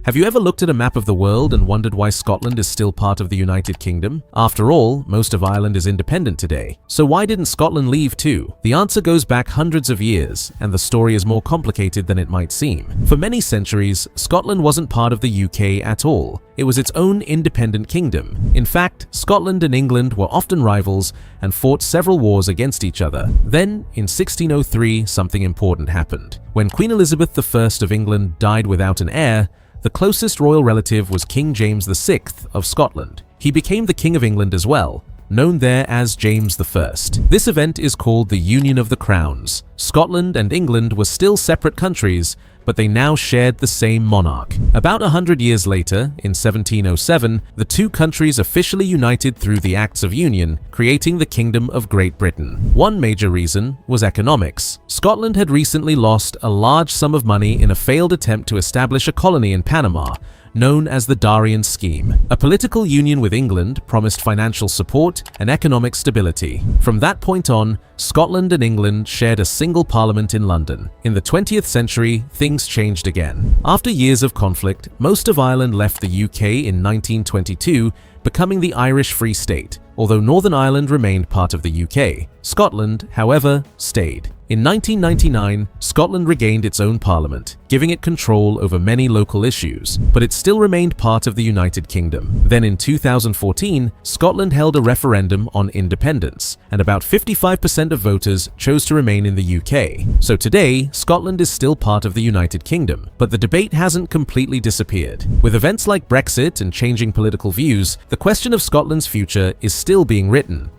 Have you ever looked at a map of the world and wondered why Scotland is still part of the United Kingdom? After all, most of Ireland is independent today. So why didn't Scotland leave too? The answer goes back hundreds of years, and the story is more complicated than it might seem. For many centuries, Scotland wasn't part of the UK at all. It was its own independent kingdom. In fact, Scotland and England were often rivals and fought several wars against each other. Then, in 1603, something important happened. When Queen Elizabeth I of England died without an heir, the closest royal relative was King James VI of Scotland. He became the King of England as well, known there as James I. This event is called the Union of the Crowns. Scotland and England were still separate countries, but they now shared the same monarch. About 100 years later, in 1707, the two countries officially united through the Acts of Union, creating the Kingdom of Great Britain. One major reason was economics. Scotland had recently lost a large sum of money in a failed attempt to establish a colony in Panama, known as the Darien Scheme. A political union with England promised financial support and economic stability. From that point on, Scotland and England shared a single parliament in London. In the 20th century, things changed again. After years of conflict, most of Ireland left the UK in 1922, becoming the Irish Free State, although Northern Ireland remained part of the UK. Scotland, however, stayed. In 1999, Scotland regained its own parliament, giving it control over many local issues, but it still remained part of the United Kingdom. Then in 2014, Scotland held a referendum on independence, and about 55% of voters chose to remain in the UK. So today, Scotland is still part of the United Kingdom, but the debate hasn't completely disappeared. With events like Brexit and changing political views, the question of Scotland's future is still being written.